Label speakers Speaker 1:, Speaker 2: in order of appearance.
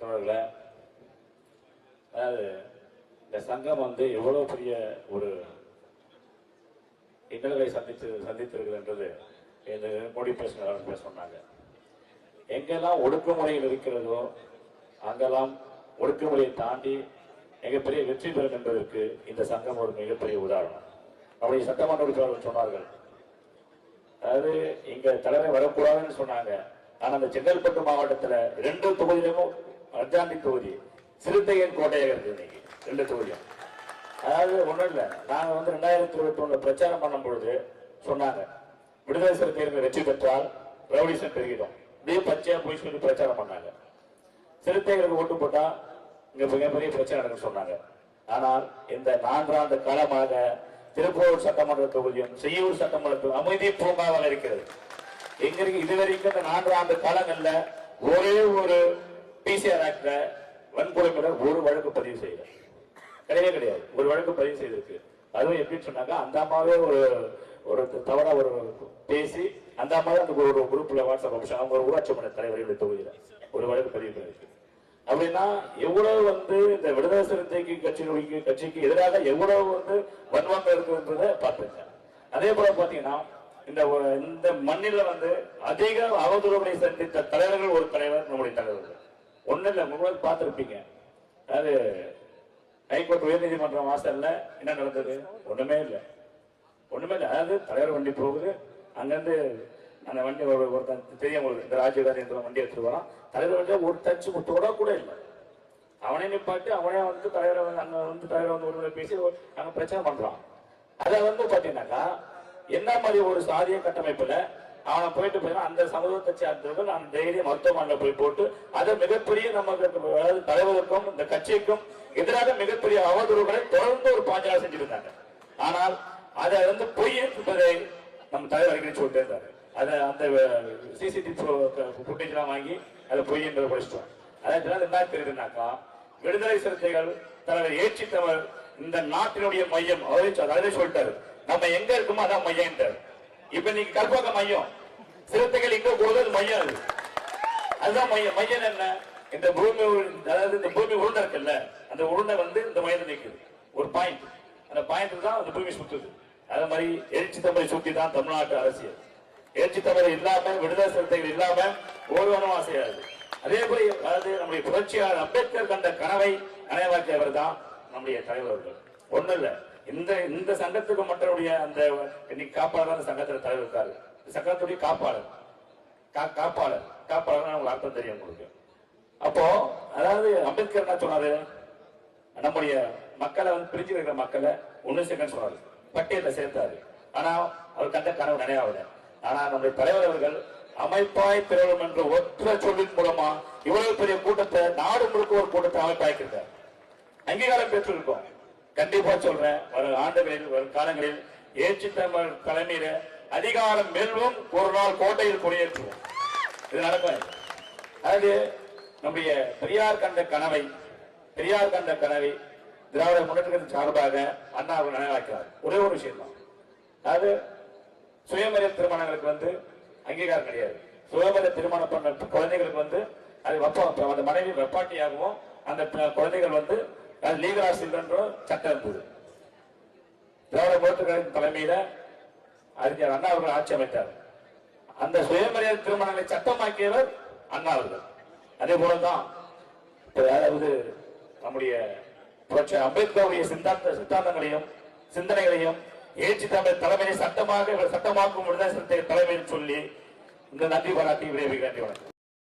Speaker 1: தோழர்களே, அதாவது இந்த சங்கம் வந்து எவ்வளவு பெரிய ஒரு இன்னல்களை சந்தித்திருக்கிறது என்று மோடி பேச சொன்னாங்க. எங்கெல்லாம் ஒடுக்குமுறையில் இருக்கிறதோ அங்கெல்லாம் ஒடுக்குமுறையை தாண்டி மிகப்பெரிய வெற்றி பெறும் என்பதற்கு இந்த சங்கம் ஒரு மிகப்பெரிய உதாரணம். அவருடைய சட்டமன்ற உறுப்பினர்கள் சொன்னார்கள், அதாவது இங்க தலைவர் வரக்கூடாதுன்னு சொன்னாங்க. ஆனா அந்த செங்கல்பட்டு மாவட்டத்தில் 2 தொகுதியிலும் அர்ஜாண்டி தொகுதி சிறுத்தையின் கோட்டையாக இருக்கு. இன்னைக்கு 2 தொகுதியும். அதாவது ஒண்ணும் இல்லை, நாங்க வந்து 2021 பிரச்சாரம் பண்ணும் பொழுது சொன்னாங்க, விடுதலை சிறுத்தைகள் வெற்றி பெற்றால் ரவுடிசம் பெருகிடும். இதே பச்சையா போய் சொல்லி பிரச்சாரம் பண்ணாங்க. சிறுத்தைகளுக்கு ஓட்டு போட்டா இங்க மிகப்பெரிய பிரச்சனை நடக்கும் சொன்னாங்க. ஆனால் இந்த 4 ஆண்டு காலமாக திருப்பூர் சட்டமன்ற தொகுதியும் செய்யூர் சட்டமன்ற அமைதி பூங்காவாக இருக்கிறது. எங்க இருக்கு இதுவரைக்கும் இந்த 4 ஆண்டு காலங்கள்ல ஒரே ஒரு பிசிஆர் ஆக்ட்ல வன்கொடுமையில ஒரு வழக்கு பதிவு செய்யல, கிடையாது. ஒரு வழக்கு பதிவு செய்திருக்கு. அதுவும் எப்படின்னு சொன்னாங்க, அந்த அம்மாவே ஒரு தவறா ஒரு பேசி அந்த அம்மாவே அந்த ஒரு குரூப்ல வாட்ஸ்அப் அமிஷன் அவங்க ஒரு ஊராட்சி மன்ற தலைவர்களுடைய தொகுதியில ஒரு வழக்கு பதிவு பண்ணிருக்கு. அப்படின்னா எவ்வளவு வந்து இந்த விடுதலை சிறுத்தைக்கு கட்சிக்கு எதிராக எவ்வளவு வந்து வன்மம் இருக்குன்றத பார்த்துங்க. அதே போல பாத்தீங்கன்னா இந்த மண்ணில வந்து அதிக அவதூறுகளை சந்தித்த தலைவர்கள் ஒரு தலைவர் நம்முடைய தலைவர்கள். ஒண்ணு இல்ல, முன்னாடி பார்த்திருப்பீங்க. அதாவது ஹைகோர்ட் உயர்நீதிமன்றம் வாசல்ல என்ன நடந்தது? ஒண்ணுமே இல்லை. அதாவது தலைவர் வண்டி போகுது, அங்கிருந்து அந்த வண்டி ஒருத்தன் தெரியும், இந்த ராஜீவ்காந்தி வண்டி எடுத்துட்டு வரான். தலைவர் வண்டியா ஒரு டச்சு தொட கூட இல்லை. அவனே நிப்பாட்டி அவனே வந்து தலைவரை அங்க வந்து தலைவரை வந்து ஒரு பேசி அங்க பிரச்சனை பண்றான். அதை வந்து பாத்தீங்கன்னாக்கா என்ன மாதிரி ஒரு சாதிய கட்டமைப்புல அவனை போயிட்டு போயினா அந்த சமூகத்தை சேர்ந்தவர்கள் அந்த தைரிய மருத்துவமனையில போய் போட்டு அதை மிகப்பெரிய நமக்கு தலைவருக்கும் இந்த கட்சிக்கும் எதிராக மிகப்பெரிய அவதூறுகளை தொடர்ந்து ஒரு பாஜக செஞ்சிருந்தாங்க. ஆனால் அதை வந்து பொய் என்பதை நம்ம தலைவர் அடிக்கடி சொல்லிட்டே இருந்தாரு. அதை அந்த சிசிடிவி ஃபுட்டேஜ் எல்லாம் வாங்கி அதை பொய் என்பதை படிச்சிட்டோம். அதாவது என்ன தெரியுதுனாக்கா, விடுதலை சிறுத்தைகள் தலைவர் ஏற்றி தமிழ் இந்த நாட்டினுடைய மையம் அவரே சொல்லிட்டாரு, நம்ம எங்க இருக்குமோ அதான் மையம். இப்ப நீங்க கற்பக மையம் சிறுத்தைகள் இங்க போது மையம், அதுதான் மையம். மையம் என்ன? இந்த பூமி, அதாவது இந்த பூமி உருண்டை இருக்குல்ல, அந்த உருண்டை வந்து இந்த மையத்தை நிற்குது ஒரு பாயிண்ட். அந்த பாயிண்ட் தான் அந்த பூமி சுத்துது. அதே மாதிரி எழுச்சி தமிழை சுத்தி தான் தமிழ்நாட்டு அரசியல். எழுச்சி தமிழ் இல்லாம விடுதலை சிறுத்தைகள் இல்லாம ஒருவனும் ஆசையாது. அதே போல அதாவது நம்முடைய புரட்சியாளர் அம்பேத்கர் கண்ட கனவை நனவாக்கியவர் தான் நம்முடைய தலைவர்கள். ஒண்ணு இல்ல, இந்த சங்கத்துக்கு மற்றவருடைய அந்த இன்னைக்கு காப்பாளர் சங்கத்தில் தலைவர் இருக்காரு. சங்கத்துடைய காப்பாளர் உங்களுக்கு அர்த்தம் தெரியும் உங்களுக்கு. அப்போ அதாவது அம்பேத்கர் என்ன சொன்னாரு, நம்முடைய மக்களை வந்து பிரிஞ்சு இருக்கிற மக்களை ஒண்ணு சேர்க்க சொன்னாரு, பட்டியல சேர்த்தாரு. ஆனா அவர் கண்ட கனவு நினைவாவில்லை. ஆனா நம்முடைய தலைவர் அவர்கள் அமைப்பாய் திரளும் என்ற ஒற்றை சொல்லின் மூலமா இவ்வளவு பெரிய கூட்டத்தை, நாடு முழுக்க ஒரு கூட்டத்தை அமைப்பாய்க்கிறார். அங்கீகாரம் பெற்றிருக்கோம். கண்டிப்பா சொல்றேன், வரும் ஆண்டுகளில் வரும் காலங்களில் ஏற்றி தமிழ் தலைமையில அதிகாரம் வெல்வோம், ஒரு நாள் கோட்டையில் கொடியேற்றுவோம். இது நடக்கும். அதாவது நம்முடைய பெரியார் கண்ட கனவை திராவிட முன்னேற்ற சார்பாக அண்ணா அவர் நினைவாக்கிறார். ஒரே ஒரு விஷயம் தான், அதாவது சுயமரியாதை திருமணங்களுக்கு வந்து அங்கீகாரம் கிடையாது. சுயமரியாதை திருமணம் பண்ண குழந்தைகளுக்கு வந்து அது அந்த மனைவி வெப்பாட்டியாகவும் அந்த குழந்தைகள் வந்து லீகராசில் என்ற சட்டம் இருந்தது. திராவிட முன்னேற்ற தலைமையில அறிஞர் அண்ணா அவர்கள் ஆட்சி அமைத்தார். அந்த சுயமரியாதை திருமணங்களை சட்டமாக்கியவர் அண்ணா அவர்கள். அதே போலதான் அதாவது நம்முடைய புரட்சி அம்பேத்கருடைய சித்தாந்தங்களையும் சிந்தனைகளையும் ஏற்றி தமிழ் தலைமையை சட்டமாக்கும் விடுதலை சிறுத்தை தலைமையில் சொல்லி இந்த நன்றி பாராட்டி விடைபெறுகிறேன்.